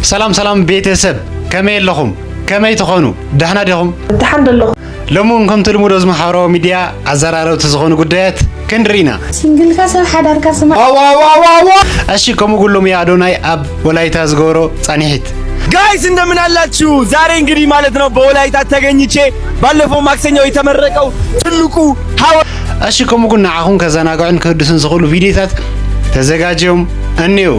سلام سلام بيتسب كمي لكم كمي تخونوا دحنا ديكم دحنا لكم لمون كم تلمودو زما حراو ميديا عزرارو تزخونو قدات كندرينا سينجل كاسل حدار كاسما اشي كم كلهم يا ادوناي اب ولايتا زغورو صانيحت ጋይስ እንደምን አላችሁ? ዛሬ እንግዲህ ማለት ነው በወላይታ ተገኝቼ ባለፈው ማክሰኞ የተመረቀው ትልቁ እሺ ከመጉና አሁን ከዘናጋውን ከድስን ዝኸሉ ቪዲዮታት ተዘጋጀውም እንየው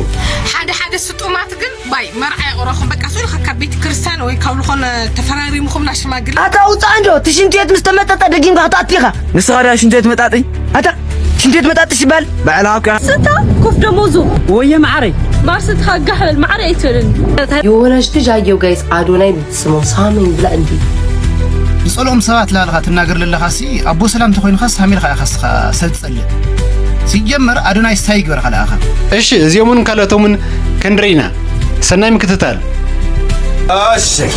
ሓደ ስጡማት ግን ባይ መርዓይ ቆራኹም በቃ ሱል ከቤት ክርስቲያን ወይ ካብልኾን ተፈራሪምኩም ናሽማግል አታው ጻንጆ ትሽንቴት ምስተመጠጠ ደጊም ጋር ታጥፊኻ ንስኻዳ ሽንቴት መጣጥኝ አታ ሽንቴት መጣጥ ሲባል ባዕላውካ ስታ ኮፍ ደሞዙ ወየ ማዕረይ ማርሰት ካጋህል ማዕረይ አይተልን የሆነች ልጅ አየው ጋይስ አዶናይ ብትስመው ሳመኝ ብላ እንዴ صلهم سبات لا لغة الناقر للخاسي أبو سلام تخوين خاص حميل خاص سلسلة سيجمر أدوناي ستايجر على آخر إيش زيومن كلاتومن كندرينا سنايم كتتال أشي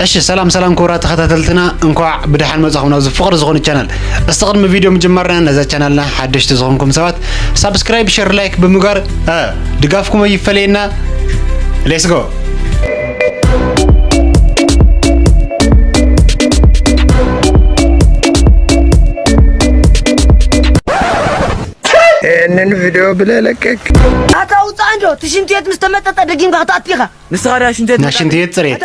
እሺ ሰላም ሰላም ኮራ ተከታተልትና እንኳን ብድሓን መጻኹና ዝፍቅር ዝኾነ ቻናል استقدم ቪድዮ መጀመርና ነዛ ቻናልና ሓደሽቲ ዝኾንኩም ሰባት ሰብስክራይብ ሼር ላይክ ብምግባር ድጋፍኩም ይፈለየና ሌትስ ጎ እነን ቪዲዮ ብለለቀቅ አታው ጻንጆ ትሽንቴት ምስተመጠጠ ደጊም ጋር ታጥፊኻ ንስኻዳ ሽንቴት ጽሬት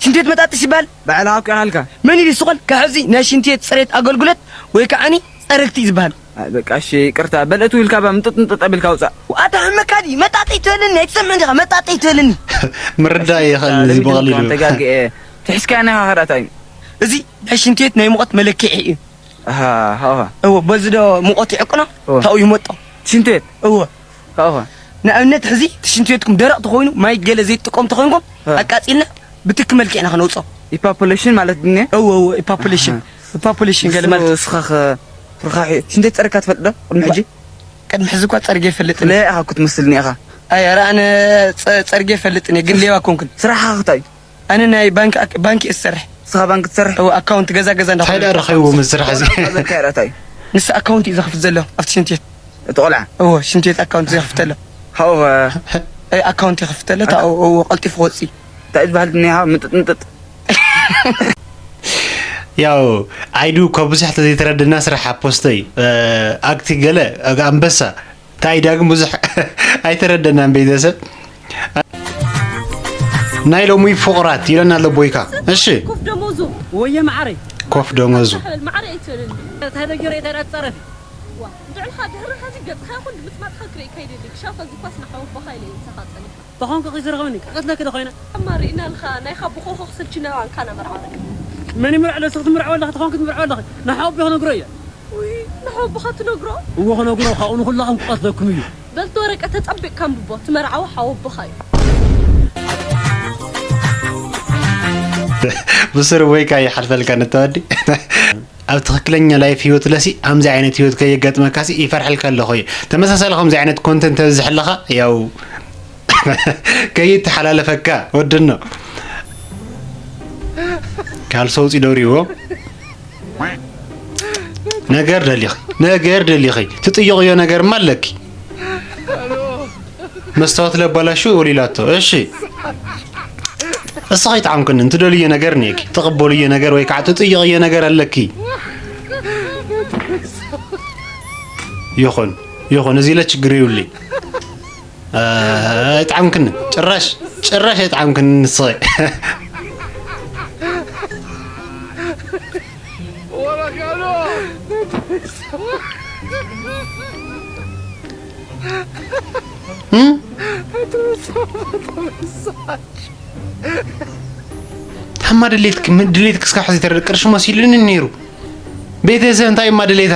ሽንቴት መጣጥ ሲባል ባዕላውካ ያልካ ምን ይልስቆል ከሕዚ ናሽንቴት ጽሬት አገልግሎት ወይ ከዓኒ ጸረክቲ ይዝባል በቃ እሺ ቅርታ በለቱ ይልካ በምጥጥ እንጠጠብልካ ውጻ ዋታ መካዲ መጣጥ ይተልኒ አይተሰምዕን ዲኻ መጣጥ ይተልኒ ምርዳ ይኸል ዝበቀሊሉ ተጋገ ትሕስካና ሀራታይ እዚ ናሽንቴት ናይ ሙቀት መለክዒ እዩ ሃ በዝዶ ሙቀት ይዕቅና ታው ይመጣ ሽንቴት ሃ ንኣብነት ሕዚ ሽንቴትኩም ደረቕ ተኾይኑ ማይ ገለ ዘይጥቆም ተኾይንኩም አቃጺልና بتك ملكينا خنوصو ኢፓፑሌሽን ማለት ነው ኢፓፑሌሽን ገለ ማለት ስኻኸ ፍርኻሒ ሽንቴት ጸርካ ትፈልጥ ቅድሚ ሕጂ ቅድሚ ሕዚ እኳ ጸርጌ ይፈልጥ ለ ኣኻ ክትመስልኒ ኢኻ ኣይ ኧረ ኣነ ጸርጌ ይፈልጥኒ ግን ሌባ ኮንኩን ስራሕኻ ክታይ ኣነ ናይ ባንኪ እሰርሕ ስኻ ባንክ ትሰርሕ ኣካውንት ገዛ እንዳኸ ታይዳ ረኸይዎ ምስራሕ እዚ ዘካራታይ ንስ ኣካውንት እዩ ዘኽፍት ዘሎ ኣብቲ ሽንቴት ተቆልዓ ሽንቴት ኣካውንት ዘኽፍት ኣሎ ሃው ኣካውንት ይኽፍት ኣሎ ታው ቀልጢፉ ወፂ ታይዝባል ድንያ ምጥጥ ያው አይዱ ከብዙሕ ተዘይተረድና ስራሕ ፖስተይ አክቲ ገለ አንበሳ ታይዳግም ብዙሕ አይተረድናን ቤተሰብ ናይ ሎሚ ፍቅራት ይለና ለቦይካ እሺ ኮፍ ደሞዙ ወየ ማዕረይ ኮፍ ደሞዙ ማዕረይ አይተልን ታደገረ የተራጸረፍ ዋ ድዕል ሀገር ሀዚ ገጽኻ ኩል ምጥማጥ ኸክሪ ከይደልክ ሻፈ ዝኳስ ንሓው በኻይለ ተኻጸኒ ተኾን ከይዝረኸብኒ ቀጥለ ከደ ኮይና አማሪና ልኻ ናይ ኻብኾ ኸስልችና አንካና መርዓለክ من يمرع له سقط مرع ولا تخون كنت مرع ولا نحب يخنا قريه وي نحب بخات نقرا هو خنا قرا خاون كلهم قتلكم يو بل تورق تطبق كم بو تمرعوا حوب بخاي بصير ويك اي حرف كان تودي او تخكلኛ لايف ህይወት ለሲ አምዚ አይነት ህይወት ከየገጥመካሲ ይፈርحልካ ለኾይ ተመሳሳለ ከምዚ አይነት ኮንተንት ዝሕለኻ ያው ከይተሐላለፈካ ወድና ካልሶው ጽዶሪዎ ነገር ደሊኺ ትጥይቅዮ ነገር ማለኪ መስታወት ለባላሹ ወሊላቶ እሺ እሳይ ጣምከን እንትደልየ ነገር ነኪ ተቀበልየ ነገር ወይ ካዓ ትጥይቅየ ነገር አለኪ ይኹን እዚ ለችግር ይውልኝ ጣምከን ጭራሽ ጣምከን ንስይ تما دليتك اسكا حزي ترقرش مسيلن نيرو ቤተሰብ እንታይ ማድሌታ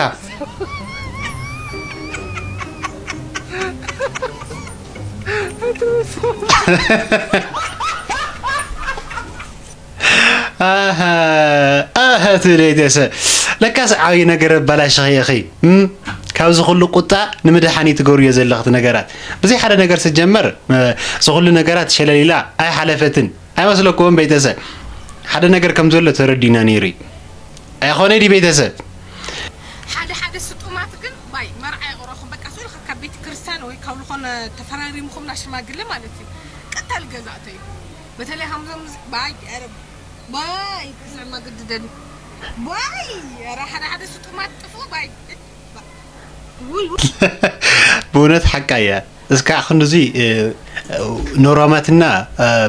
ትለይተሰ ለካስ ዓብይ ነገር ባላሽ እኺ ካብዚ ኩሉ ቁጣ ንምድሓኒ ትገብርዮ ዘለኽት ነገራት ብዙይ ሓደ ነገር ስጀመር ዝኩሉ ነገራት ሸለሊላ ኣይ ሓለፈትን ኣይመስለኩም ቤተሰብ ሓደ ነገር ከም ዘሎ ተረዲና ነይሩ ኣይኾነ ዲ ቤተሰብ ሓደ ስጡማት ግን ባይ መርዓይ ኦሮኹም በቃ ሱል ካብ ቤተ ክርስቲያን ወይ ካብ ልኾነ ተፈራሪምኩም ናሽማግለ ማለት እዩ ቀጣል ገዛእተዩ በተለይ ሃምዞም ባይ አረብ ባይ ተስማ ግድደን ባይ ሓደ ስጡማት ጥፉ ባይ بونت حكاية اسكع خندزي نوراماتنا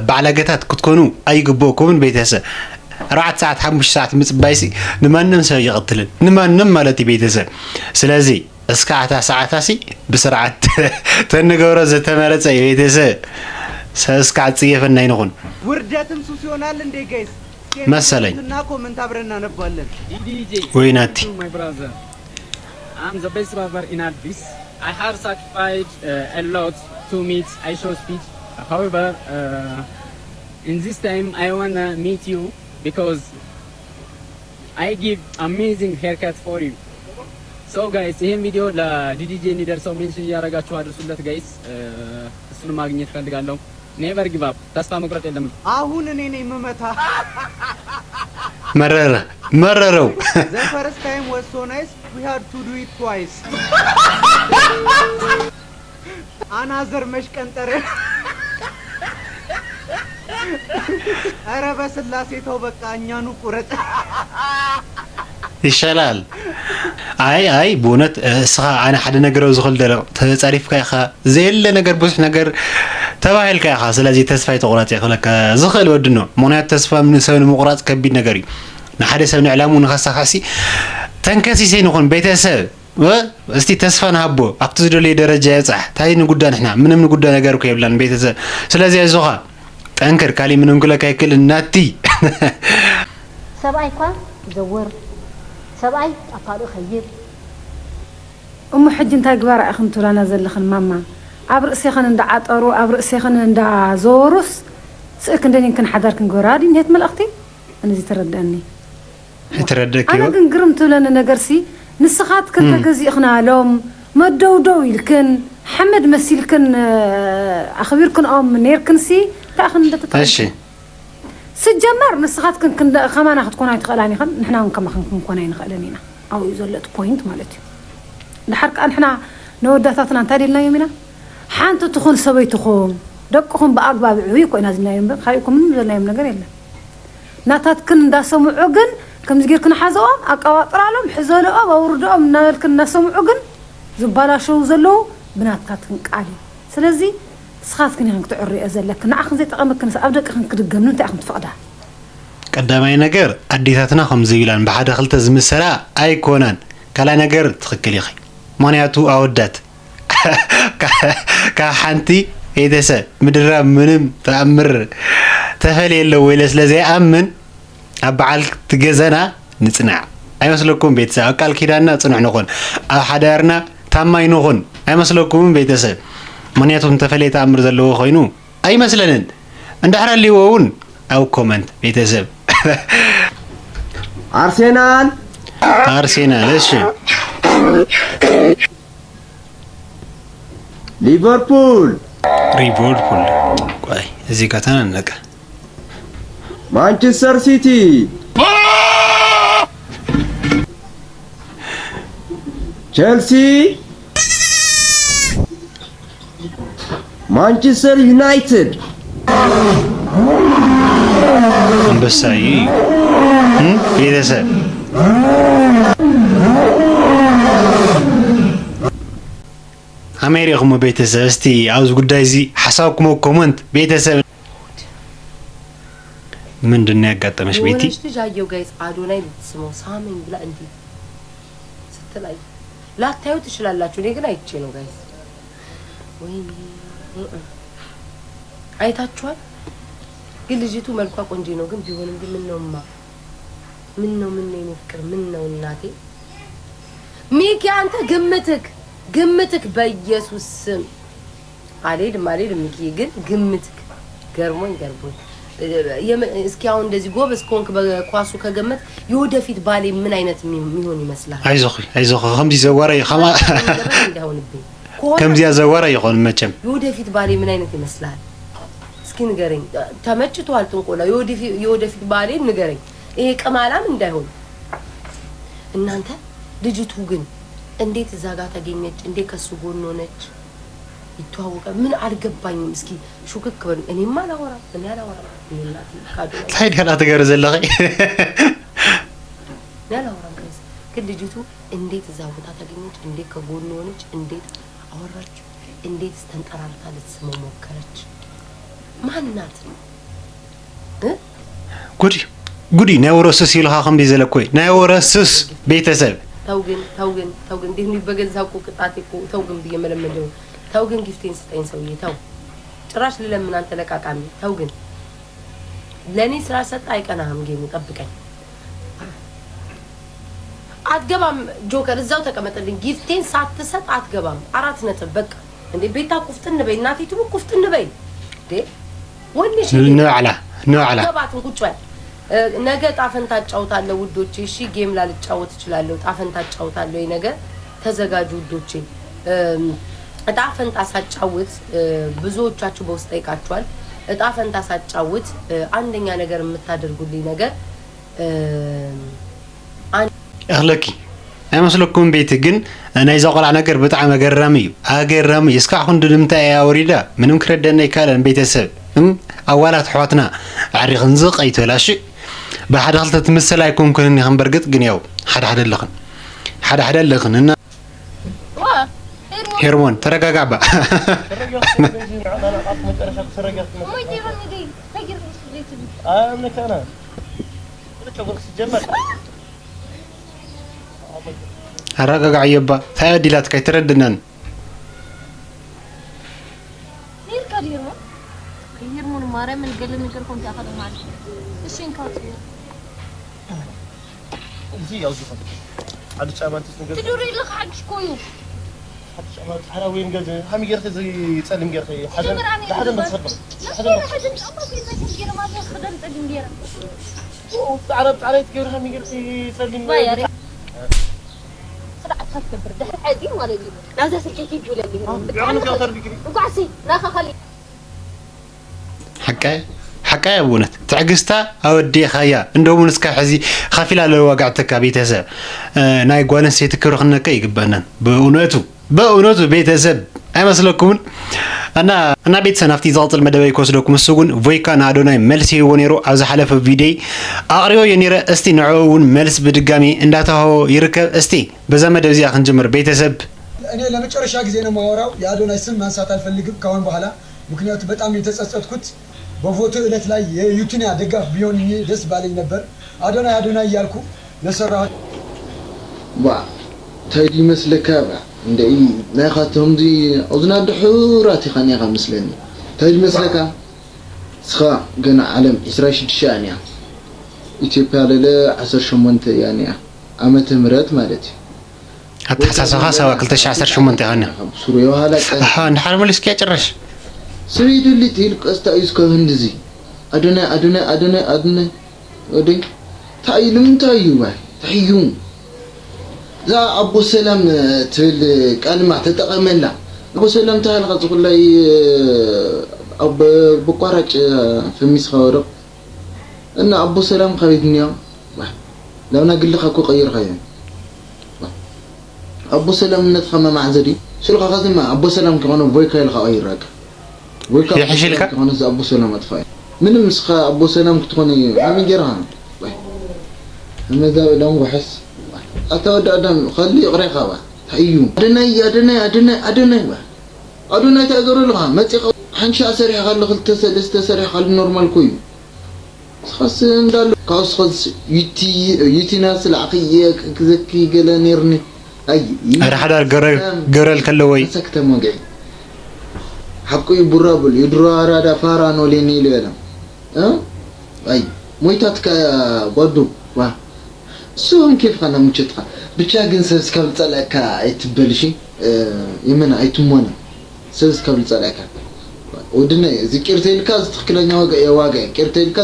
بعلاقات كتكونوا أي جبوكم من بيتهسا رعت ساعة حمش ساعة متبايسي نمانم سوي يقتلن نمانم مالتي بيتهسا سلازي اسكع ساعة تاسي بسرعة تنقورة زتمارت أي بيتهسا ساسكع تسيف النينون ورداتم سوسيونال لندي جايز مثلا ناكم من تابرنا نبالن ويناتي I'm the best rapper in Addis. I have sacrificed a lot to meet Aisha's speech. However, in this time I wanna meet you because I give amazing haircut for you. So guys, this video la DDJ leader so mention ያረጋችሁ አድርሱለት guys. እሱን ማግኘት ፈልጋለሁ. Never give up. ተስፋ መቁረጥ የለም. አሁን እኔ ነኝ መመታ. مرروا The first time was so nice, we had to do it twice. Another መሽቀንጠረ ኧረ በስላሴ ተው በቃ እኛኑ ቁረጥ ይሻላል አይ በእውነት እስኻ ኣነ ሓደ ነገር ዝኽእል ደለ ተጻሪፍካ ኢኻ ዘየለ ነገር ብዙሕ ነገር ተባሂልካ ኢኻ ስለዚ ተስፋ ይተቆራጽ ይኽለካ ዝኽእል ወድኖ ምክንያቱ ተስፋ ምን ሰብ ንምቁራጽ ከቢድ ነገር እዩ ንሓደ ሰብ ንዕላሙ ንኸሳኻሲ ተንከሲሰ ይንኹን ቤተሰብ እስቲ ተስፋ ንሃቦ ኣብቲ ዝደለየ ደረጃ ይብፃሕ እንታይ ንጉዳይ ንሕና ምንም ንጉዳይ ነገር እኮ የብላን ቤተሰብ ስለዚ አይዞኻ ጠንክር ካሊ ምንም ክለካ ይክእል እናቲ ሰብኣይ እኳ ዘወር ሰብኣይ ኣካሉ ኸይብ ሕጂ እንታይ ግባር ኢኹም ትብላና ዘለኽን ማማ ኣብ ርእሰይኽን እንዳዓጠሩ ኣብ ርእሰይኽን እንዳዞሩስ ስእክ እንደኔን ክንሓዳር ክንገብራ ድንሄት መልእኽቲ እነዚ ተረድአኒ ተረድአኪ ኣነ ግን ግርም ትብለኒ ነገርሲ ንስኻት ከተገዚእኽና ሎም መደውደው ኢልክን ሓመድ መሲልክን ኣኽቢርክንኦም ነርክንሲ ታእኽን እንደተጠ እሺ سجمر نسخات كمان أخذ كوناي تقلاني خن نحنا كم خن كوناي نقلانينا أو يزلت بوينت مالتي الحركة نحنا نودة ثلاثنا تادي لنا يومنا حانتو تخون سوي تخون دقهم بأقباب عويكو إن هذا اليوم خايكم من ذا اليوم نقرينا ناتات كن دا سمع عقن كم زجير كن حزوم أقواطر عليهم حزولوا أو وردهم نال كنا سمع عقن زبالة شو زلوا بنات كاتن قالي سلزي سخاف كني هنك تعري أزلك نأخذ زي تقامك كنس أبدك هنك تجمعون تأخذ تفقدها قدامي نجار أديتنا خمزيلان بعد خلت زمسرا أي كونان كلا نجار تخكلي خي مانياتو أودات كحنتي إذا سا مدرب منم تأمر تفعلي اللي ويلس لزي أمن أبعال تجزنا نصنع أي مسلكم بيتسا أكل كيرانا تصنع نخون أحدارنا تامي نخون أي مسلكم بيتسا منياتهم تفليت أمر زلوا خينو أي مثلاً عند حرا اللي وون أو كومنت بيتزب أرسنال إيش ليفربول كوي زي كاتنا نك مانشستر سيتي تشيلسي مانشستر يونايتد بساي بيتسب أمريكا بيتسب استي عاوز قداي زي حسابكم كومنت بيتسب من دنيا قطة مش بيتي وش تجايو جايز عادوناي بتسمو سامين بلا عندي ستلاي لا تايو تشلال لا تشوني قنا يتشينو جايز ويني አይታችኋል ግን ልጅቱ መልኳ ቆንጆ ነው ግን ቢሆንም ግን ምን ነው ፍቅር ምን ነው እናቴ ሚኪ አንተ ግምትክ በኢየሱስ ስም አልሄድም ሚኪ ግን ግምትክ ገርሞኝ እስኪ አሁን እንደዚህ ጎበዝ ኮንክ በኳሱ ከገመት የወደፊት ባሌ ምን አይነት የሚሆን ይመስላል? አይዞህ ከምዚ ዘዋራ ይኸማ ከምዚ ዘዋራ ይሆን መቼም የወደፊት ባሌ ምን አይነት ይመስላል? እስኪ ንገረኝ። ተመችቷል ጥንቆላ የወደፊት ባሌ ንገረኝ። ይሄ ቀማላም እንዳይሆን እናንተ። ልጅቱ ግን እንዴት እዛ ጋር ተገኘች? እንዴት ከሱ ጎን ሆነች? ይተዋወቃል? ምን አልገባኝም። እስኪ ሹክክ በሉ። እኔማ አላወራም እናቴ ካዶ ታይድ ያላ ተገረ ዘለኸ ያላወራም። ግን ልጅቱ እንዴት እዛ ቦታ ተገኘች? እንዴት ከጎን ሆነች? እንዴት አወራች? እንዴት ተንጠራርታ ልትስመው ሞከረች? ማናት? ጉዲ ናይ ወረስስ ይልኻ ከምዚ ዘለኮይ ናይ ወረስስ ቤተሰብ ተው ግን እንዴት ነው በገዛው ቁጣቴ ተው ግን በየመለመደው ተው ግን ጊፍቴን ስጠኝ ሰውዬ ተው። ጭራሽ ለምን አንተ ለቃቃሚ ተው ግን ለኔ ስራ ሰጣ አይቀናም። ጌሙ ጠብቀኝ። አትገባም ጆከር እዛው ተቀመጠልኝ። ጊፍቴን ሳትሰጥ አትገባም። 4 ነጥብ በቃ። እንዴ ቤታ ኩፍትን በይ እናቴ ትቡ ኩፍትን በይ እንዴ ወንሽ ነው አላ ገባትን ቁጭ በል። ነገ ጣፈንታ ጫውታለሁ ውዶቼ። እሺ ጌም ላልጫወት እችላለሁ። ጣፈንታ ጫውታለሁ ነገ ተዘጋጁ ውዶቼ። ጣፈንታ ሳጫውት ብዙዎቻችሁ በውስጥ ጠይቃችኋል። ጣፈንታ ሳጫውት አንደኛ ነገር የምታደርጉልኝ ነገር እህለኪ አይመስለኩም ቤት ግን ናይ ዘቆላ ነገር በጣም አገራሚ እስካሁን ድምታይ ያወሪዳ ምንም ክረደና ይካለን ቤተሰብ አዋላት ሕዋትና አሪኽን ዝቀይተላሽ በሓደ ክልተ ትምሰል አይኮንኩን ይኸን በርግጥ ግን ያው ሓደ ለኽን እና ሄርሞን ተረጋጋባ አረጋጋ ይባ ታዲላት ከይ ተረድነን ሄርሞን ማርያም እንገለ ነገር ኮንታ አኸደ ማለት እሺ እንካት እዚ ያው ዝፈ አዲስ አበባ ትስንገ ትዱሪ ለኻ አዲስ ኮይኑ አዲስ አበባ حراوين ገዘ ሃሚ ገርተ ዘይ ጸልም ገርተ ሓደ መስፈጥ ሓደ ገር ማለት خدم ጸልም ገራ عرب عليك غير ሃሚ ገርተ ጸልም تكبر ده عادي ولا دي لازم سكيكي جوله دي وقعسي لا خلي حكاية بونت تعجزتا أودي خيا عندهم نسكا حزي خافلا لو وقعتك بيتسب ناي قوانس يتكرخنا كي جبنا بأونتو بيتسب أي مسلكون أنا بيت سنفتي زالت المدبي يكوسلكم السجون فويكا نادوناي ملسي ونيرو عز حلف فيديو أقريو ينير استي نعون ملس بدقامي إنداته يركب استي بزمن دوزي أخن جمر بيتسب أنا لما تشرش حاجة زينا ما وراو يادونا يسمى ما ساعات الفلقب كون بحلا ممكن يتبت أمي تسأسأت كت بفوتو إلت لا يوتينا دقاف بيوني دس بالي نبر أدونا يالكو نسرها با تايدي مسلكا با እንደይ ናይኻቶም ዚ ኣዝና ድሑራት ይኸኒኻ መስለኒ ታይድ መስለካ ስኻ ገና ዓለም 26 ኣንያ ኢትዮጵያ ለለ 18 ያንያ ዓመተ ምህረት ማለት እዩ ኣተሓሳስኻ ሰባ 2018 ይኸኒ ሱሩ የዋላ ቀን ንሓር መልስኪ ጭራሽ ስሪድሊ ትል ቀስታ ይስከ ህንድዚ ኣድነ ወዲ ታይልም ታዩ ባይ ታዩ ዛ አቡ ሰላም ትል ቃልማ ተጠቀመላ አቡ ሰላም ታህል ቀጽኩላይ አብ በቋራጭ ፈሚስ ኸወረ እና አቡ ሰላም ኸይድኒያ ለውና ግልኻ ኮ ቀይር ኸየ አቡ ሰላም ነትኸመ ማዕዘዲ ሽልኻ ኸዝማ አቡ ሰላም ከሆነ ቮይካ ይልኻ ቀይራካ ቮይካ ይሕሽልካ ከሆነ ዛ አቡ ሰላም አጥፋይ ምንም ስኻ አቡ ሰላም ክትኾነ አሚን ጌርሃ ወይ እነዛ ለም ወሐስ أتود أدم خلي غريقة با تأيوم أدنى با أدنى تأجر لها ما تيق حنش أسرح خلي خلت تسرح خلي نورمال كوي خاص ندال خاص يتي ناس العقية كذكي قلا نيرني أي راح هذا جرال كلوي سكت موجي حقي برابل يدرا رادا فارانو ليني ليلا أي مويتاتك بدو با سوهم كيف خنا مشتخا بتشاغن سبس قبل طلعك ايتبلشي يمنا ايتمونا سبس قبل طلعك ودنا ذكر تلك تخكلنا واقع كير تلك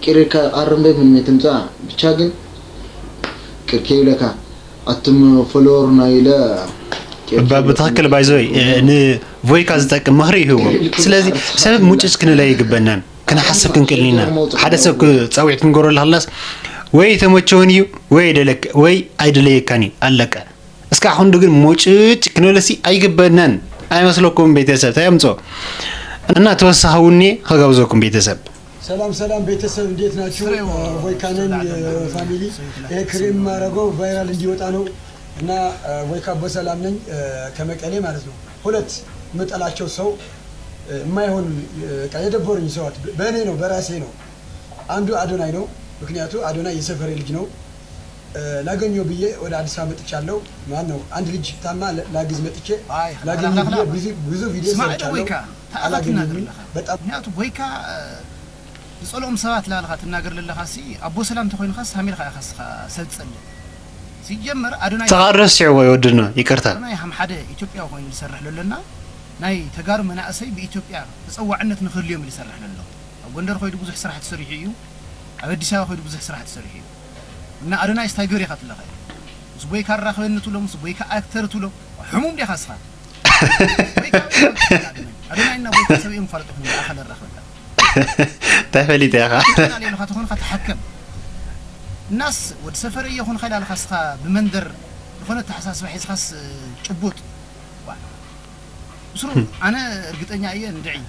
كيرك أرمبي من متمتع بتشاجن كيركيلك أتم فلورنا إلى بتخكل بايزوي ن فويكا زتك مهري هو سلازي سبب موجس كنا لا يقبلنا كنا حسب كنكلينا حدثك تصويت نقول خلاص وي تموتشونيو وي دلك وي ايدليك كاني علق اسكا አሁን ግን موجس كنا لسي አይገበናን አይመስለኩም ቤተሰብ ታያምጾ እና ተወሳሁኒ ከጋብዞኩም ቤተሰብ ሰላም ቤተሰብ እንዴት ናችሁ? ወይካነን ፋሚሊ ክሬም ማረገው ቫይራል እንዲወጣ ነው እና ወይካ በሰላም ነኝ ከመቀሌ ማለት ነው። ሁለት መጠላቸው ሰው የማይሆን የደበሩኝ ሰዋት በእኔ ነው በራሴ ነው። አንዱ አዶናይ ነው። ምክንያቱ አዶናይ የሰፈሬ ልጅ ነው። ላገኘው ብዬ ወደ አዲስ አበባ መጥቻለሁ። ማን ነው አንድ ልጅ ታማ ላግዝ መጥቼ ላገኘው ብዬ ብዙ ቪዲዮ ሰርቻለሁ። በጣም ምክንያቱ ወይካ ጸሎም ሰባት ላልኻ ትናገር ለለኻሲ አቦ ሰላም ተኮይንኻስ ሃሚልኻ ያኻስኻ ሰልጸል ሲጀመር አዶናይ ተቃረስ ወይ ወድና ይቅርታ አዶናይ ሃም ሓደ ኢትዮጵያ ኮይኑ ይሰርሕ ለለና ናይ ተጋሩ መናእሰይ በኢትዮጵያ ተጸዋዕነት ንኽልዮም ይሰርሕ ለሎ ጎንደር ኮይኑ ብዙሕ ስራሕ ተሰሪሑ እዩ ኣብ አዲስ አበባ ኮይኑ ብዙሕ ስራሕ ተሰሪሑ እዩ እና አዶናይ ስታይገር ይኸትለኸ ስቦይ ካራኸበን ትሎ ስቦይ ካአክተር ትሎ ሕሙም ዲኻስኻ አዶናይ እና ቦይ ሰብም ፈርጥሁ አኸለ ረኸበላ تفليت يا أخي. أنا لو خاطر تحكم الناس والسفر يخون خلال خاصها بمندر يخون التحساس بحيث خاص شبوت. سرو أنا رجعت أني أيه ندعي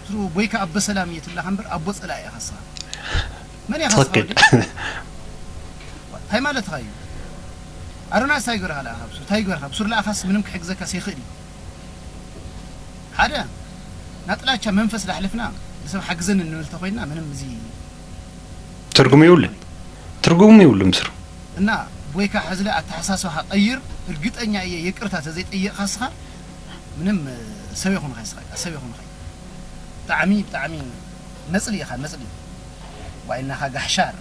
سرو بويك أب سلام يتلا خمبر أبو سلا يا خاصها. من يا خاصها؟ هاي ما لا تغير. أرونا سايقر على خبص تايقر خبص لا خاص منهم كحق زكاة سيخلي. هذا نطلع كم منفس لحلفنا. سو حجزن إنه التقينا من مزي ترجمي ولا مصر إننا بويكا حزلة التحساسه حقير الجت أني يكرتها تزيد أي خاصها منهم سويهم خاصها سويهم خاص تعمي نسلي خا نسلي وإنها جحشار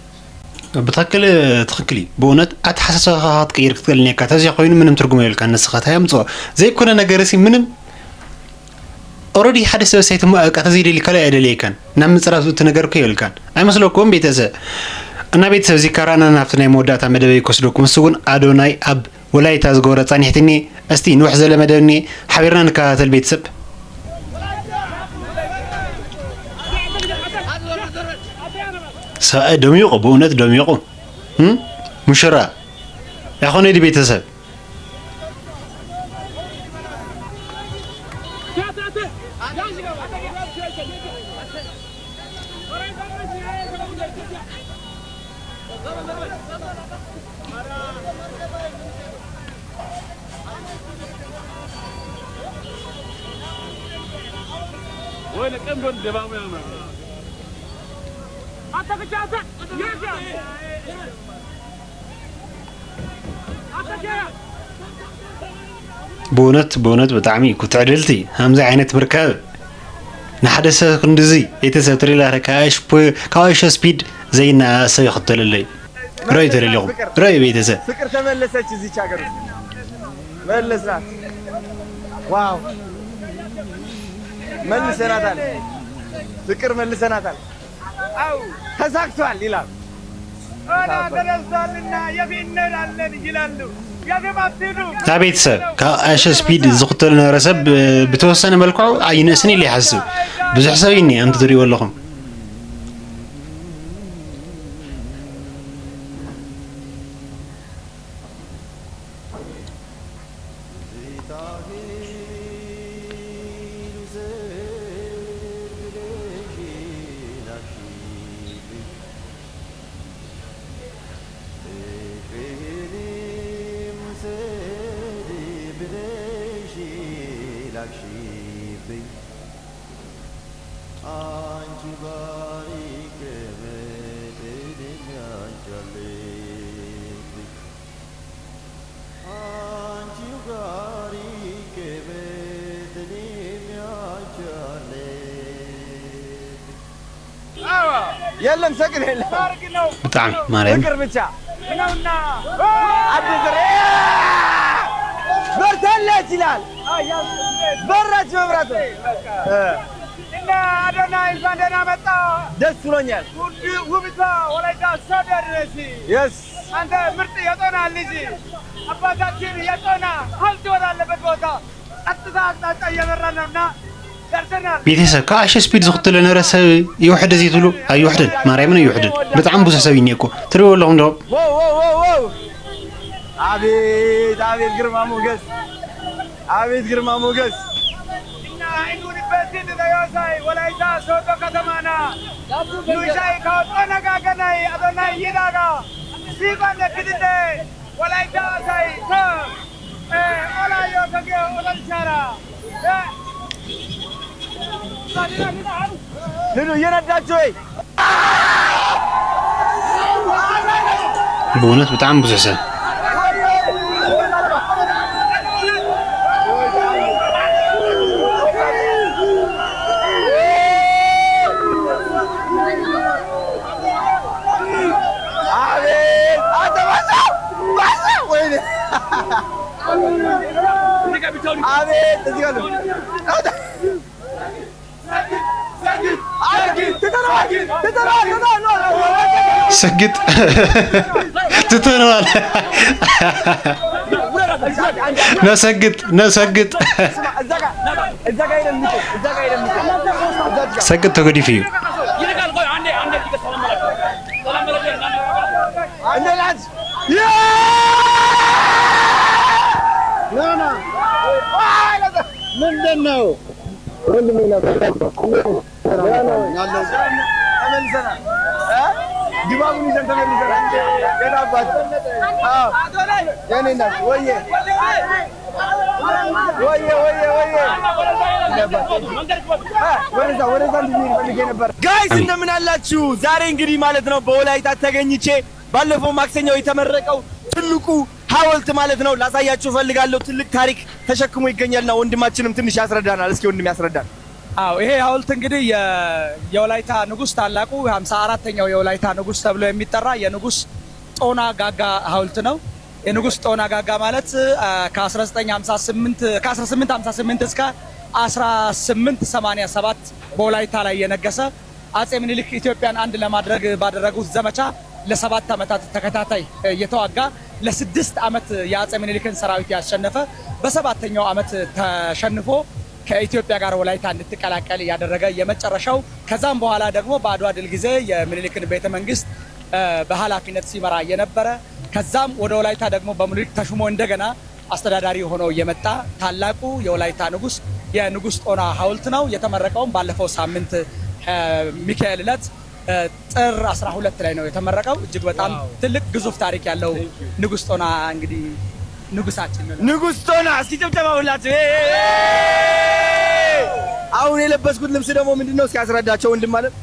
بتأكل تخكلي بونت أتحساسها تغير كتلني كتازي خوين منهم ترجمي لك النسختها يمصو زي كنا نجارسي منهم already حدث سيت ما كتزيد اللي كلا يدلي كان نعم صراحة تنقر كيل كان أي مسلو كون بيتزا أنا بيتزا ذكرنا نفتنا مودات مدبي كسلوكم سجون أدوناي أب ولا يتزجور تاني حتني أستي نوح زل مدني حبيرنا كاتل بيتسب سا دميقو بونت دميقو مشرا يا خوني دي بيتزا وين كم بون دبامو يا مان أنت بجازة يرجع بونت بتعمي كنت عدلتي همزة عينت مركب نحدث كندزي يتسافر إلى كاش سبيد زينا سيخط للي رأي ترى اليوم رأي بيتسا فكر تملسات زي شاكر ملسات واو ملسنا تال فكر ملسنا تال أو هزاك سؤال ليلا أنا درستالنا يبي نرالن جلالو يبي ما تدو تابيتسا كاش سبيد زخط لنا رسب بتوصلنا ملكو عين سني اللي حسوا بزح سويني أنت تري والله يلا مسكر يلا بتعمي مالين فكر بتاع منونا عبد الزريع برتلة جلال በራች መብራት እና አዶናይ ባንደና መጣ ደስ ብሎኛል ውብቷ ወላይታ ሶደር ነሽ የስ አንተ ምርጥ የጦና ልጅ አባታችን የጦና ሀብት ወዳለበት ቦታ ቀጥታ አቅጣጫ እየመራን ነውና ደርሰናል ቤተሰብ ከአሸ ስፒድ ዝኽትለ ነረሰብ ይውሕደ ዘይትሉ አይውሕደን ማርያምን ይውሕደን በጣም ብዙ ሰብ ይኔ እኮ ትሪው ለሁም ደው አቤት አቤት ግርማ ሞገስ አቤት ግርማ ሞገስ እና እንዱንበት ተያሳይ ወላይታ ሶዶ ከተማና ሉሻይ ከጦና ጋገናይ አዶናይ ይዳጋ ሲባነ ክድደ ወላይታ ሳይ ኦላዮ ከገ ኦላልቻራ ልሉ እየነዳችሁ ወይ በእውነት በጣም ብዙ ሰብ አቤት እዚህ ጋር ሰግጥ ትተነዋል ነሰግጥ ሰግጥ ተገዲፍ እዩ ምንድን ነው ወንድሜ ነው ያለው ተመልሰናል ዲባቡን ይዘን ተመልሰናል ገዳባት የኔ እናት ወየ ወደዛ እንድንሄድ ነበር ጋይስ እንደምን አላችሁ ዛሬ እንግዲህ ማለት ነው በወላይታ ተገኝቼ ባለፈው ማክሰኞ የተመረቀው ትልቁ ሐውልት ማለት ነው ላሳያችሁ ፈልጋለሁ ትልቅ ታሪክ ተሸክሞ ይገኛልና ወንድማችንም ትንሽ ያስረዳናል እስኪ ወንድም ያስረዳን አዎ ይሄ ሐውልት እንግዲህ የወላይታ ንጉስ ታላቁ 54ኛው የወላይታ ንጉስ ተብሎ የሚጠራ የንጉስ ጦና ጋጋ ሐውልት ነው የንጉስ ጦና ጋጋ ማለት ከ1858 እስከ 1887 በወላይታ ላይ የነገሰ አጼ ምኒልክ ኢትዮጵያን አንድ ለማድረግ ባደረጉት ዘመቻ ለ7 ዓመታት ተከታታይ የተዋጋ ለ6 ዓመት የአጼ ምኒልክን ሰራዊት ያሸነፈ በ7ኛው ዓመት ተሸንፎ ከኢትዮጵያ ጋር ወላይታ እንድትቀላቀል ያደረገ የመጨረሻው ከዛም በኋላ ደግሞ በአድዋ ድል ጊዜ የምኒልክን ቤተ መንግስት በኃላፊነት ሲመራ የነበረ ከዛም ወደ ወላይታ ደግሞ በምኒልክ ተሹሞ እንደገና አስተዳዳሪ ሆኖ የመጣ ታላቁ የወላይታ ንጉስ የንጉስ ጦና ሐውልት ነው የተመረቀው ባለፈው ሳምንት ሚካኤል ዕለት ጥር 12 ላይ ነው የተመረቀው እጅግ በጣም ትልቅ ግዙፍ ታሪክ ያለው ንጉስ ጦና እንግዲህ ንጉሳችን ነው ንጉስ ጦና እስኪ ጨብጨባ ሁላችሁ አሁን የለበስኩት ልብስ ደግሞ ምንድነው እስኪ ያስረዳቸው ወንድም ማለት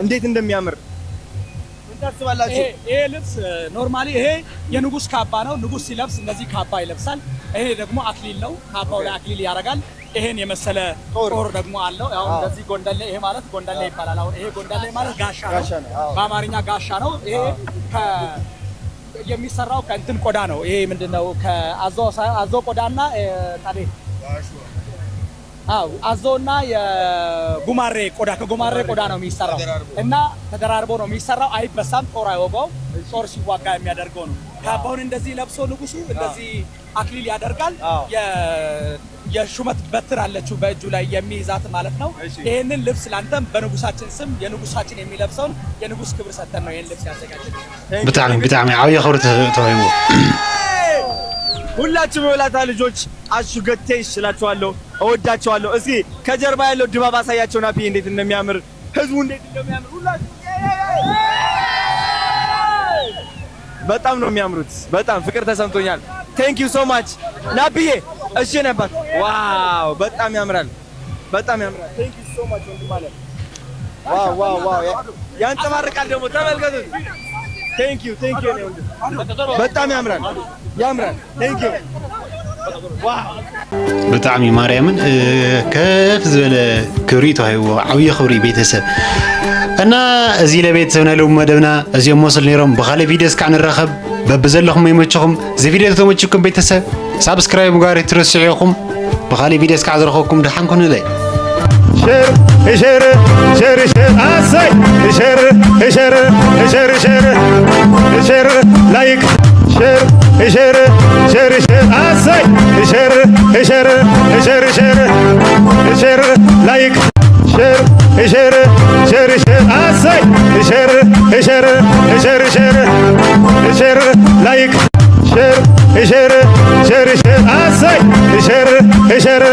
እንዴት እንደሚያምር ምን ታስባላችሁ ይሄ ልብስ ኖርማሊ ይሄ የንጉስ ካባ ነው ንጉስ ሲለብስ እንደዚህ ካባ ይለብሳል ይሄ ደግሞ አክሊል ነው ካባው ላይ አክሊል ያደርጋል ይሄን የመሰለ ጦር ደግሞ አለው ያው እንደዚህ ጎንደሌ ይሄ ማለት ጎንደሌ ይባላል አሁን ይሄ ጎንደሌ ማለት ጋሻ ነው በአማርኛ ጋሻ ነው ይሄ የሚሰራው ከእንትን ቆዳ ነው ይሄ ምንድነው ከአዞ ቆዳና ታዲያ አዞና የጉማሬ ቆዳ ከጉማሬ ቆዳ ነው የሚሰራው እና ተደራርቦ ነው የሚሰራው አይበሳም ጦር አይወጋው ጦር ሲዋጋ የሚያደርገው ነው ካባውን እንደዚህ ለብሶ ንጉሱ እንደዚህ አክሊል ያደርጋል የሹመት በትር አለችው በእጁ ላይ የሚይዛት ማለት ነው ይሄንን ልብስ ላንተም በንጉሳችን ስም የንጉሳችን የሚለብሰውን የንጉስ ክብር ሰጠን ነው ይሄን ልብስ ያዘጋጀን በጣም አውየ ኸብር ተወይሞ ሁላችሁም የወላይታ ልጆች አሹ ገቴሽ እላችኋለሁ እወዳችኋለሁ እስኪ ከጀርባ ያለው ድባብ አሳያቸው ናፒ እንዴት እንደሚያምር ህዝቡ እንዴት እንደሚያምር ሁላችሁ በጣም ነው የሚያምሩት በጣም ፍቅር ተሰምቶኛል ቴንክ ዩ ሶ ማች ናፒዬ እሺ ነበር ዋው በጣም ያምራል ቴንክ ዩ ሶ ማች ወንድም ማለት ዋው ያንጸባርቃል ደግሞ ተመልከቱት ቴንክ ዩ ነው በጣም ያምራል ቴንክ ዩ በጣም ማርያምን ከፍ ዝበለ ክብሪ ተዋሂቦ ዓብይ ክብሪ ቤተሰብ እና እዚህ ለቤተሰብና ለው መደብና እዚኦም ወስል ነይሮም በኻሊ ቪዲዮ እስካዕ ንረኸብ በብዘለኹም ይመችኹም እዚ ቪዲዮ ተመችኩም ቤተሰብ ሳብስክራይብ ጋር ትረስዑኹም በኻሊ ቪዲዮ እስካዕ ዝረኸብኩም ድሓን ኩኑለይ شر أسي شر لايك شر أسي شر لايك شر أسي شر لايك شر أسي